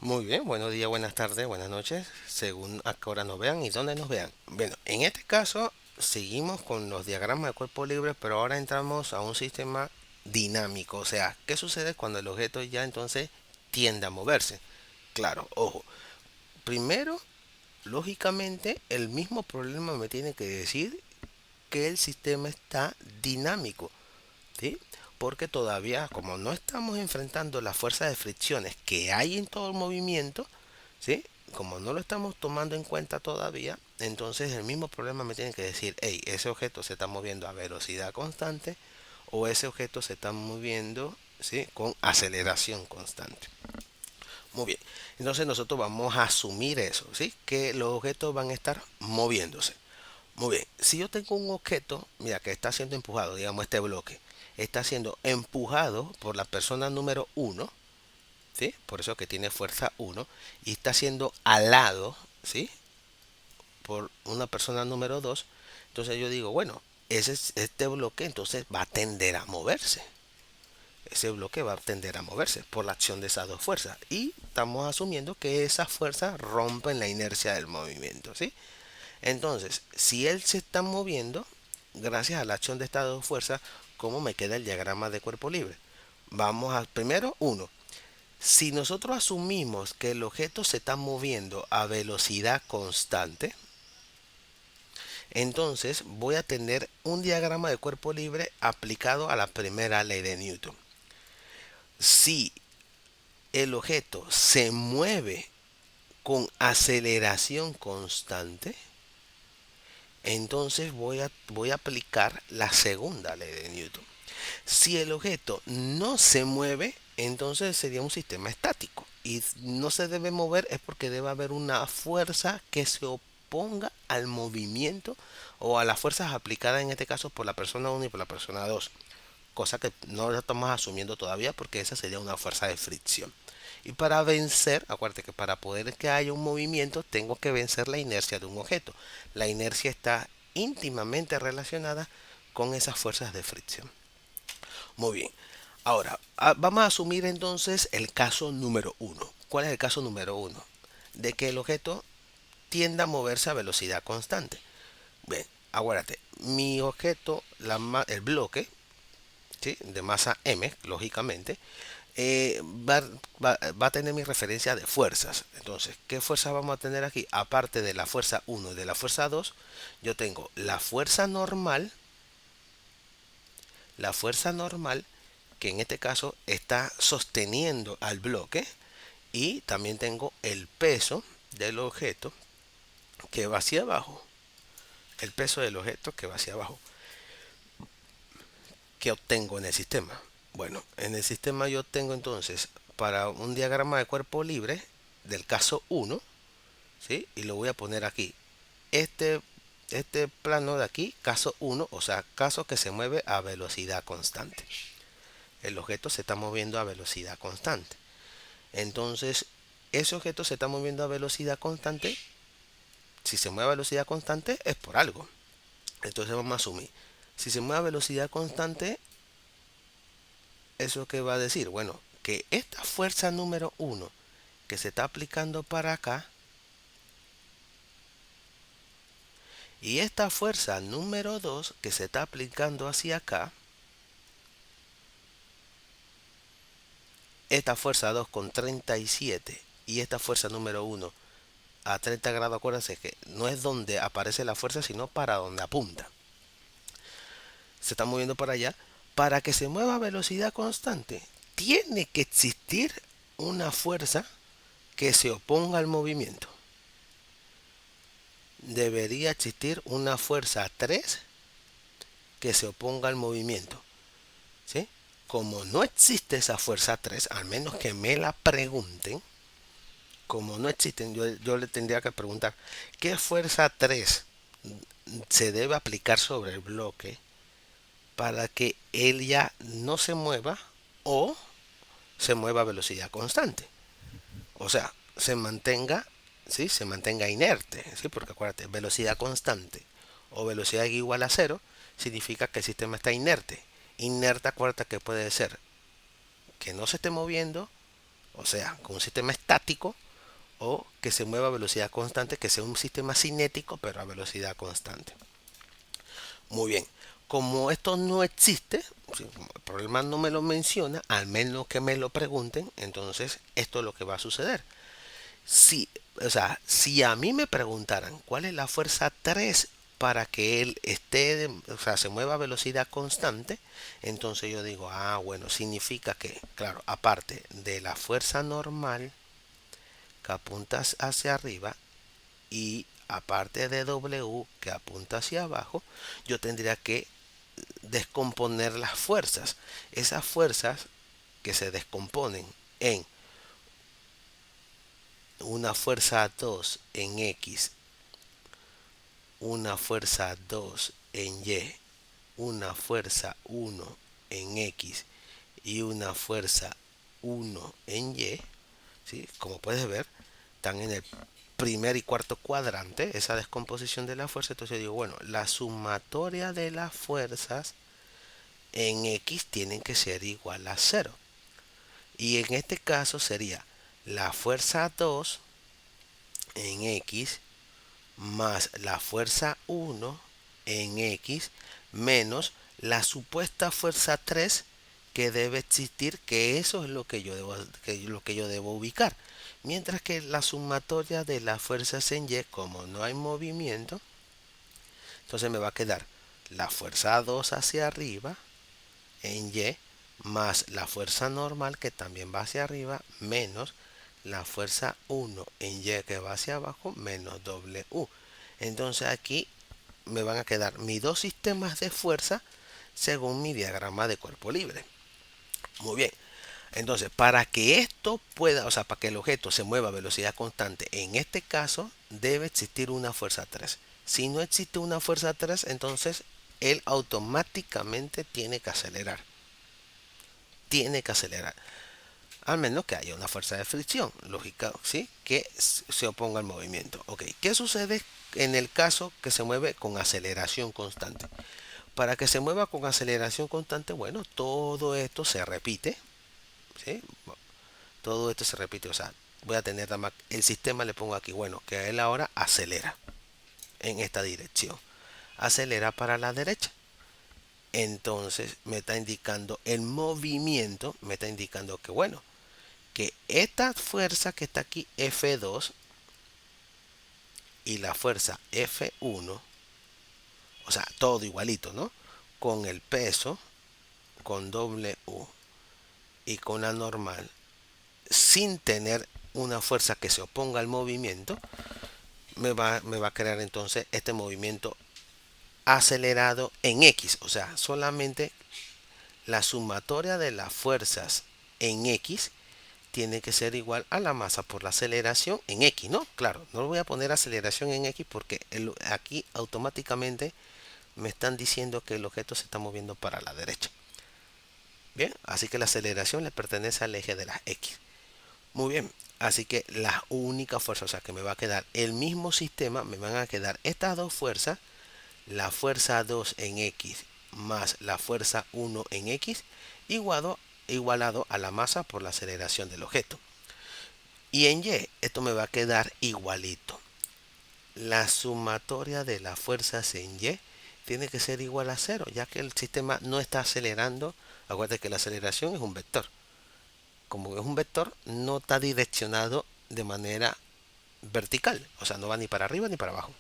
Muy bien, buenos días, buenas tardes, buenas noches, según a qué hora nos vean y dónde nos vean. Bueno, en este caso seguimos con los diagramas de cuerpo libre, pero ahora entramos a un sistema dinámico. O sea, ¿qué sucede cuando el objeto ya entonces tiende a moverse? Claro, ojo, primero, lógicamente, el mismo problema me tiene que decir que el sistema está dinámico, ¿sí? Porque todavía, como no estamos enfrentando la fuerza de fricciones que hay en todo el movimiento, ¿sí? Como no lo estamos tomando en cuenta todavía, entonces el mismo problema me tiene que decir, hey, ese objeto se está moviendo a velocidad constante o ese objeto se está moviendo, ¿sí? Con aceleración constante. Muy bien, entonces nosotros vamos a asumir eso, ¿sí? Que los objetos van a estar moviéndose. Muy bien, si yo tengo un objeto, mira, que está siendo empujado, digamos este bloque, está siendo empujado por la persona número uno, ¿sí? Por eso que tiene fuerza uno, y está siendo alado, ¿sí? Por una persona número 2. Entonces yo digo, bueno, este bloque entonces va a tender a moverse. Ese bloque va a tender a moverse por la acción de esas dos fuerzas. Y estamos asumiendo que esas fuerzas rompen la inercia del movimiento, ¿sí? Entonces, si él se está moviendo, gracias a la acción de estas dos fuerzas, ¿cómo me queda el diagrama de cuerpo libre? Vamos a, primero, uno. Si nosotros asumimos que el objeto se está moviendo a velocidad constante, entonces voy a tener un diagrama de cuerpo libre aplicado a la primera ley de Newton. Si el objeto se mueve con aceleración constante, entonces voy a aplicar la segunda ley de Newton. Si el objeto no se mueve, entonces sería un sistema estático. Y no se debe mover es porque debe haber una fuerza que se oponga al movimiento o a las fuerzas aplicadas en este caso por la persona uno y por la persona 2. Cosa que no lo estamos asumiendo todavía porque esa sería una fuerza de fricción. Y para vencer, acuérdate que para poder que haya un movimiento tengo que vencer la inercia de un objeto. La inercia está íntimamente relacionada con esas fuerzas de fricción. Muy bien. Ahora, vamos a asumir entonces el caso número uno. ¿Cuál es el caso número uno? De que el objeto tienda a moverse a velocidad constante. Bien, acuérdate, mi objeto, el bloque, ¿sí? De masa m, lógicamente, va a tener mi referencia de fuerzas. Entonces, ¿qué fuerza vamos a tener aquí? Aparte de la fuerza uno y de la fuerza 2, yo tengo la fuerza normal, que en este caso está sosteniendo al bloque, y también tengo el peso del objeto que va hacia abajo. El peso del objeto que va hacia abajo. ¿Qué obtengo en el sistema? Bueno, en el sistema yo obtengo entonces para un diagrama de cuerpo libre del caso uno, ¿sí? Y lo voy a poner aquí. Este, este plano de aquí, caso uno, o sea, caso que se mueve a velocidad constante. El objeto se está moviendo a velocidad constante. Entonces, ese objeto se está moviendo a velocidad constante. Si se mueve a velocidad constante es por algo. Entonces vamos a asumir. Si se mueve a velocidad constante, ¿eso qué va a decir? Bueno, que esta fuerza número uno que se está aplicando para acá y esta fuerza número 2 que se está aplicando hacia acá, esta fuerza 2 con 37 y esta fuerza número uno a 30 grados, acuérdense que no es donde aparece la fuerza, sino para donde apunta. Se está moviendo para allá. Para que se mueva a velocidad constante, tiene que existir una fuerza que se oponga al movimiento. Debería existir una fuerza 3 que se oponga al movimiento. ¿Sí? Como no existe esa fuerza 3, al menos que me la pregunten, como no existen, yo le tendría que preguntar, ¿qué fuerza 3 se debe aplicar sobre el bloque para que él ya no se mueva o se mueva a velocidad constante? O sea, se mantenga, ¿sí? Se mantenga inerte, ¿sí? Porque acuérdate, velocidad constante o velocidad igual a cero significa que el sistema está inerte. Inerte, acuérdate que puede ser que no se esté moviendo O sea, con un sistema estático o que se mueva a velocidad constante, que sea un sistema cinético pero a velocidad constante. Muy bien. Como esto no existe, si el problema no me lo menciona, al menos que me lo pregunten, entonces esto es lo que va a suceder. Si, o sea, si a mí me preguntaran cuál es la fuerza 3 para que él o sea, se mueva a velocidad constante, entonces yo digo, ah, bueno, significa que, claro, aparte de la fuerza normal que apunta hacia arriba y aparte de W que apunta hacia abajo, yo tendría que descomponer las fuerzas. Esas fuerzas que se descomponen en una fuerza 2 en X, una fuerza 2 en Y, una fuerza 1 en X y una fuerza 1 en Y, ¿sí? Como puedes ver, están en el primer y cuarto cuadrante, esa descomposición de la fuerza. Entonces digo, bueno, la sumatoria de las fuerzas en X tienen que ser igual a cero. Y en este caso sería la fuerza 2 en X más la fuerza 1 en X menos la supuesta fuerza 3 que debe existir, que eso es lo que yo debo ubicar. Mientras que la sumatoria de las fuerzas en Y, como no hay movimiento, entonces me va a quedar la fuerza 2 hacia arriba en Y más la fuerza normal que también va hacia arriba menos la fuerza 1 en Y que va hacia abajo menos W. Entonces aquí me van a quedar mis dos sistemas de fuerza según mi diagrama de cuerpo libre. Muy bien. Entonces, para que esto pueda, o sea, para que el objeto se mueva a velocidad constante, en este caso debe existir una fuerza 3. Si no existe una fuerza 3, entonces él automáticamente tiene que acelerar. Tiene que acelerar. Al menos que haya una fuerza de fricción, lógica, ¿sí? Que se oponga al movimiento. Ok, ¿qué sucede en el caso que se mueve con aceleración constante? Para que se mueva con aceleración constante, bueno, todo esto se repite, ¿sí? Todo esto se repite, o sea, voy a tener el sistema, le pongo aquí, bueno, que él ahora acelera en esta dirección. Acelera para la derecha. Entonces me está indicando el movimiento, me está indicando que, bueno, que esta fuerza que está aquí, F2, y la fuerza F1, o sea, todo igualito, ¿no? Con el peso, con W y con la normal, sin tener una fuerza que se oponga al movimiento, me va a crear entonces este movimiento acelerado en X. O sea, solamente la sumatoria de las fuerzas en X tiene que ser igual a la masa por la aceleración en X, ¿no? Claro, no le voy a poner aceleración en X porque aquí automáticamente me están diciendo que el objeto se está moviendo para la derecha. Bien, así que la aceleración le pertenece al eje de las X. Muy bien, así que la única fuerza, o sea que me va a quedar el mismo sistema, me van a quedar estas dos fuerzas, la fuerza 2 en X más la fuerza 1 en X, igualado a la masa por la aceleración del objeto. Y en Y, esto me va a quedar igualito. La sumatoria de las fuerzas en Y tiene que ser igual a cero, ya que el sistema no está acelerando. Acuérdate que la aceleración es un vector. Como es un vector, no está direccionado de manera vertical, o sea, no va ni para arriba ni para abajo.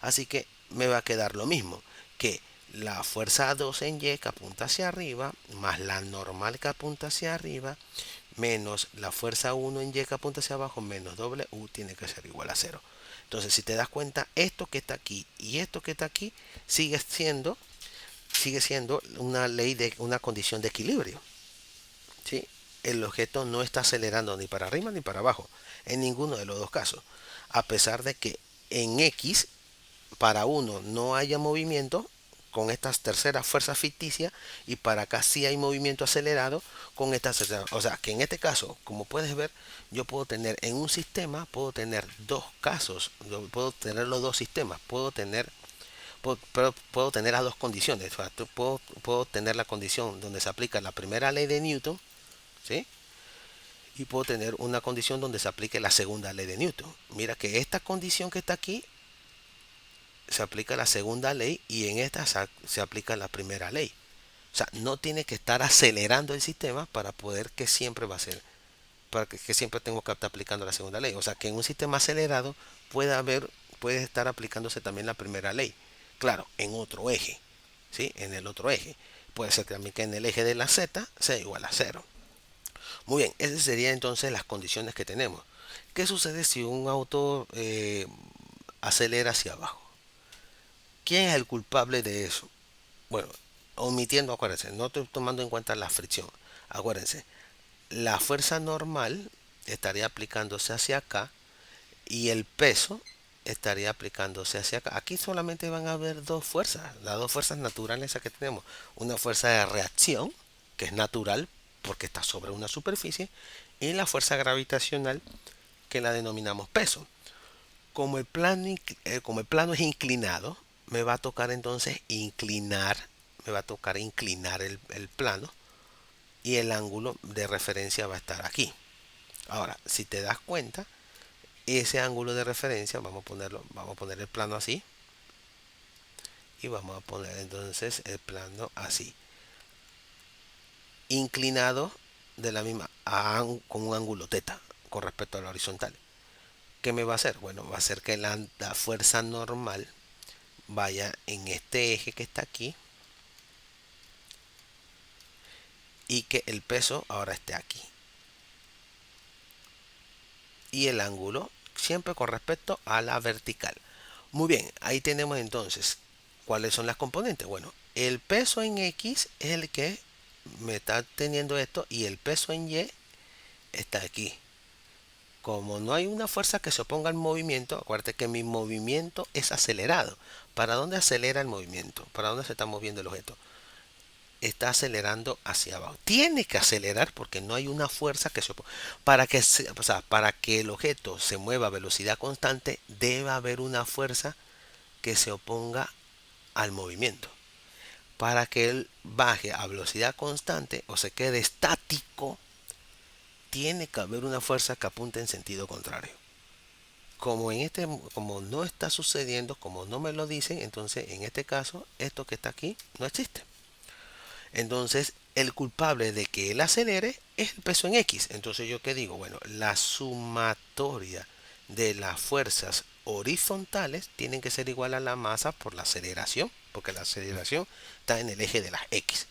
Así que me va a quedar lo mismo, que la fuerza 2 en Y que apunta hacia arriba, más la normal que apunta hacia arriba, menos la fuerza 1 en Y que apunta hacia abajo, menos W tiene que ser igual a cero. Entonces, si te das cuenta, esto que está aquí y esto que está aquí sigue siendo una ley de una condición de equilibrio. ¿Sí? El objeto no está acelerando ni para arriba ni para abajo, en ninguno de los dos casos. A pesar de que en X, para uno no haya movimiento con estas terceras fuerzas ficticias y para acá sí hay movimiento acelerado con estas terceras. O sea, que en este caso, como puedes ver, yo puedo tener en un sistema, puedo tener dos casos, yo puedo tener los dos sistemas, puedo tener las dos condiciones. O sea, puedo tener la condición donde se aplica la primera ley de Newton, ¿sí? y puedo tener una condición donde se aplique la segunda ley de Newton. Mira que esta condición que está aquí se aplica la segunda ley y en esta se aplica la primera ley. O sea, no tiene que estar acelerando el sistema para poder que siempre va a ser, para que siempre tengo que estar aplicando la segunda ley. O sea, que en un sistema acelerado puede estar aplicándose también la primera ley. Claro, en otro eje, ¿sí? En el otro eje. Puede ser también que en el eje de la z sea igual a cero. Muy bien, esas serían entonces las condiciones que tenemos. ¿Qué sucede si un auto acelera hacia abajo? ¿Quién es el culpable de eso? Bueno, omitiendo, acuérdense, no estoy tomando en cuenta la fricción. Acuérdense, la fuerza normal estaría aplicándose hacia acá y el peso estaría aplicándose hacia acá. Aquí solamente van a haber dos fuerzas, las dos fuerzas naturales que tenemos. Una fuerza de reacción, que es natural porque está sobre una superficie, y la fuerza gravitacional, que la denominamos peso. Como el plano es inclinado, me va a tocar entonces inclinar el plano y el ángulo de referencia va a estar aquí. Ahora, si te das cuenta, ese ángulo de referencia, vamos a poner el plano así y vamos a poner entonces el plano así, inclinado de la misma con un ángulo teta con respecto a la horizontal. ¿Qué me va a hacer? Bueno, va a hacer que la fuerza normal vaya en este eje que está aquí y que el peso ahora esté aquí. Y el ángulo siempre con respecto a la vertical. Muy bien, ahí tenemos entonces cuáles son las componentes. Bueno, el peso en X es el que me está teniendo esto y el peso en Y está aquí. Como no hay una fuerza que se oponga al movimiento, acuérdate que mi movimiento es acelerado. ¿Para dónde acelera el movimiento? ¿Para dónde se está moviendo el objeto? Está acelerando hacia abajo. Tiene que acelerar porque no hay una fuerza que se oponga. Para que el objeto se mueva a velocidad constante, debe haber una fuerza que se oponga al movimiento. Para que él baje a velocidad constante o se quede estático, tiene que haber una fuerza que apunte en sentido contrario. Como no está sucediendo, como no me lo dicen, entonces en este caso, esto que está aquí no existe. Entonces, el culpable de que él acelere es el peso en X. Entonces, ¿yo qué digo? Bueno, la sumatoria de las fuerzas horizontales tienen que ser igual a la masa por la aceleración, porque la aceleración está en el eje de las X.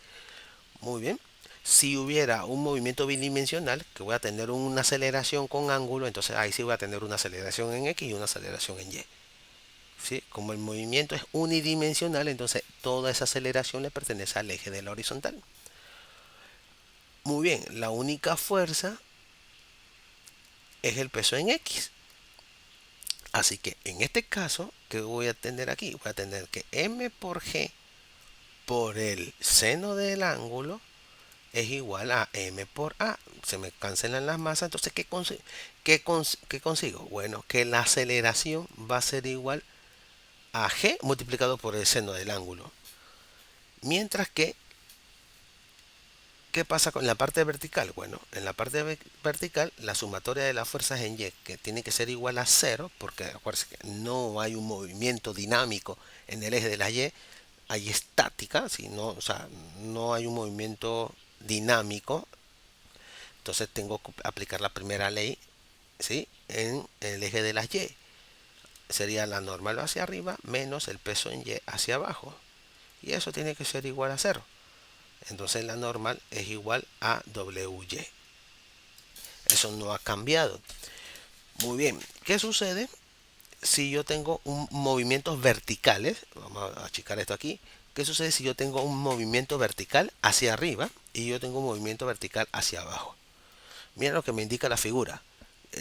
Muy bien. Si hubiera un movimiento bidimensional, que voy a tener una aceleración con ángulo, entonces ahí sí voy a tener una aceleración en X y una aceleración en Y. ¿Sí? Como el movimiento es unidimensional, entonces toda esa aceleración le pertenece al eje de la horizontal. Muy bien, la única fuerza es el peso en X. Así que en este caso, ¿qué voy a tener aquí? Voy a tener que M por G por el seno del ángulo es igual a M por A. Se me cancelan las masas, entonces ¿qué consigo? Bueno, que la aceleración va a ser igual a G multiplicado por el seno del ángulo. Mientras que, ¿qué pasa con la parte vertical? Bueno, en la parte vertical, la sumatoria de las fuerzas en Y, que tiene que ser igual a cero, porque acuérdense que no hay un movimiento dinámico en el eje de la Y, hay estática, ¿sí? No, o sea, no hay un movimiento dinámico, entonces tengo que aplicar la primera ley, ¿sí? En el eje de las Y. Sería la normal hacia arriba menos el peso en Y hacia abajo. Y eso tiene que ser igual a cero. Entonces la normal es igual a WY. Eso no ha cambiado. Muy bien. ¿Qué sucede si yo tengo un movimientos verticales? Vamos a achicar esto aquí. ¿Qué sucede si yo tengo un movimiento vertical hacia arriba y yo tengo un movimiento vertical hacia abajo? Mira lo que me indica la figura.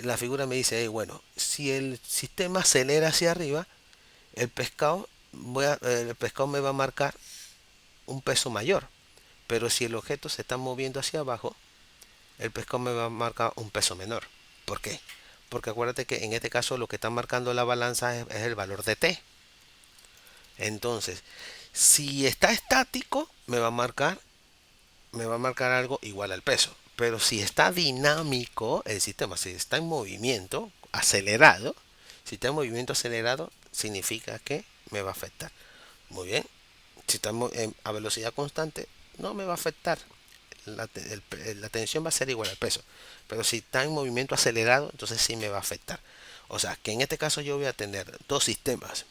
La figura me dice, bueno, si el sistema acelera hacia arriba, el pescado me va a marcar un peso mayor. Pero si el objeto se está moviendo hacia abajo, el pescado me va a marcar un peso menor. ¿Por qué? Porque acuérdate que en este caso lo que está marcando la balanza es el valor de t. Entonces, si está estático, me va a marcar algo igual al peso. Pero si está dinámico el sistema, si está en movimiento acelerado, si está en movimiento acelerado, significa que me va a afectar. Muy bien. Si estamos a velocidad constante, no me va a afectar. La tensión va a ser igual al peso. Pero si está en movimiento acelerado, entonces sí me va a afectar. O sea, que en este caso yo voy a tener dos sistemas.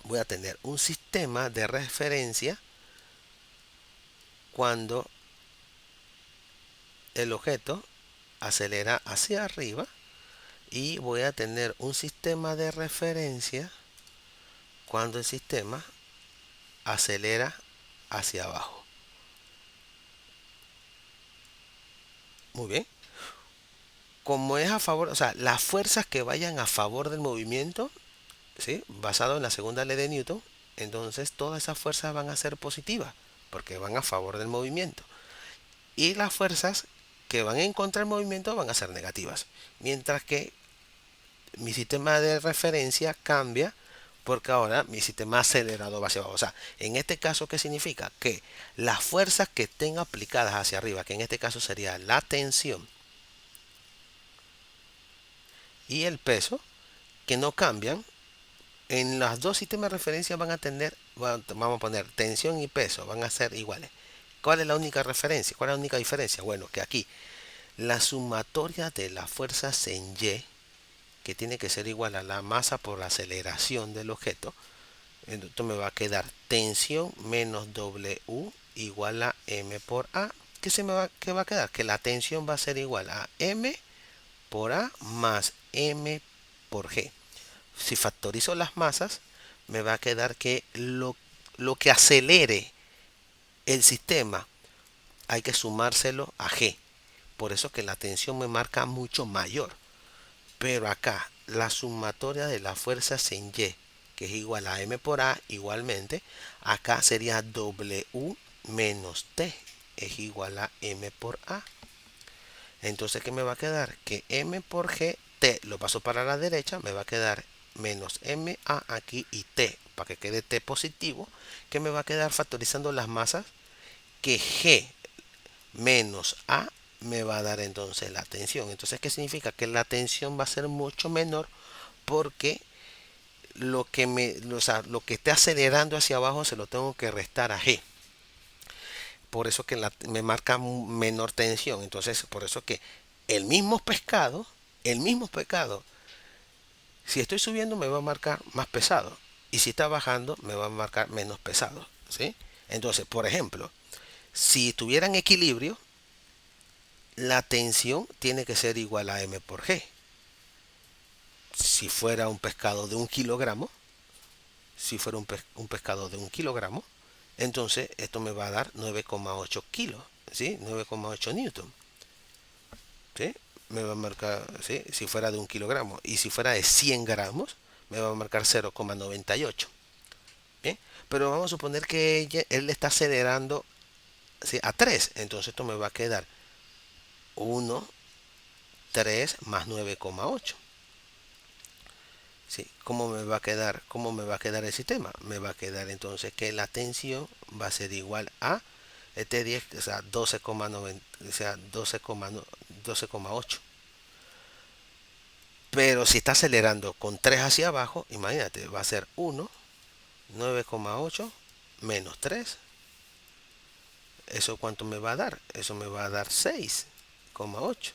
Voy a tener un sistema de referencia cuando el objeto acelera hacia arriba y voy a tener un sistema de referencia cuando el sistema acelera hacia abajo. Muy bien. Como es a favor, o sea, las fuerzas que vayan a favor del movimiento, ¿sí? Basado en la segunda ley de Newton, entonces todas esas fuerzas van a ser positivas porque van a favor del movimiento. Y las fuerzas que van en contra del movimiento van a ser negativas. Mientras que mi sistema de referencia cambia porque ahora mi sistema acelerado va hacia abajo. O sea, en este caso, ¿qué significa? Que las fuerzas que estén aplicadas hacia arriba, que en este caso sería la tensión y el peso, que no cambian, en los dos sistemas de referencia van a tener, vamos a poner tensión y peso, van a ser iguales. ¿Cuál es la única referencia? ¿Cuál es la única diferencia? Bueno, que aquí la sumatoria de las fuerzas en Y, que tiene que ser igual a la masa por la aceleración del objeto, entonces me va a quedar tensión menos W igual a M por A. ¿Qué va a quedar? Que la tensión va a ser igual a M por A más M por G. Si factorizo las masas, me va a quedar que lo que acelere el sistema hay que sumárselo a G. Por eso que la tensión me marca mucho mayor. Pero acá la sumatoria de las fuerzas en Y, que es igual a M por A, igualmente, acá sería W menos T, es igual a M por A. Entonces, ¿qué me va a quedar? Que M por G, T lo paso para la derecha, me va a quedar menos MA aquí y T, para que quede T positivo, que me va a quedar factorizando las masas, que G menos A me va a dar entonces la tensión. Entonces, ¿qué significa? Que la tensión va a ser mucho menor porque o sea, lo que esté acelerando hacia abajo se lo tengo que restar a G. Por eso que me marca menor tensión. Entonces, por eso que el mismo pescado, si estoy subiendo me va a marcar más pesado. Y si está bajando me va a marcar menos pesado. ¿Sí? Entonces, por ejemplo, si tuviera en equilibrio, la tensión tiene que ser igual a M por G. Si fuera un pescado de 1 kilogramo, si fuera un pescado de 1 kilogramo, entonces esto me va a dar 9,8 kilos, ¿sí? 9,8 newton, ¿sí? Me va a marcar, ¿sí? Si fuera de 1 kilogramo. Y si fuera de 100 gramos, me va a marcar 0,98. ¿Bien? Pero vamos a suponer que él le está acelerando, ¿sí? A 3. Entonces esto me va a quedar 1, 3 más 9,8. ¿Sí? ¿Cómo me va a quedar? ¿Cómo me va a quedar el sistema? Me va a quedar entonces que la tensión va a ser igual a este 10, o sea, 12,9, o sea, 12,8. Pero si está acelerando con 3 hacia abajo, imagínate, va a ser 1, 9,8 menos 3. ¿Eso cuánto me va a dar? Eso me va a dar 6,8.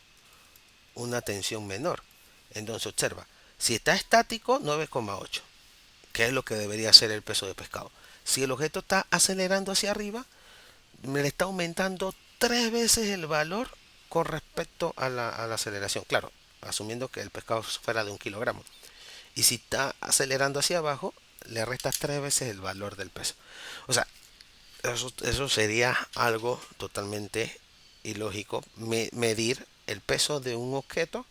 Una tensión menor. Entonces observa, si está estático, 9,8, que es lo que debería ser el peso de pescado. Si el objeto está acelerando hacia arriba, me le está aumentando 3 veces el valor con respecto a la aceleración. Claro, asumiendo que el pescado fuera de 1 kilogramo. Y si está acelerando hacia abajo, le restas 3 veces el valor del peso. O sea, eso sería algo totalmente ilógico. Medir el peso de un objeto,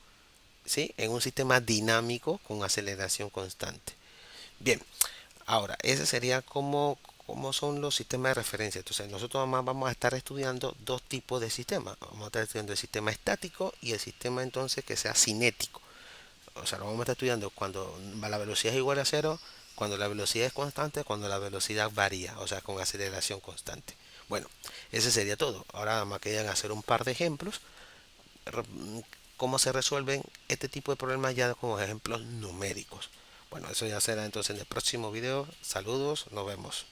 ¿sí? En un sistema dinámico con aceleración constante. Bien, ahora, ese sería como son los sistemas de referencia. Entonces, nosotros vamos a estar estudiando dos tipos de sistemas. Vamos a estar estudiando el sistema estático y el sistema entonces que sea cinético. O sea, lo vamos a estar estudiando cuando la velocidad es igual a cero, cuando la velocidad es constante, cuando la velocidad varía, o sea, con aceleración constante. Bueno, ese sería todo. Ahora me quedan hacer un par de ejemplos cómo se resuelven este tipo de problemas ya con ejemplos numéricos. Bueno, eso ya será entonces en el próximo video. Saludos, nos vemos.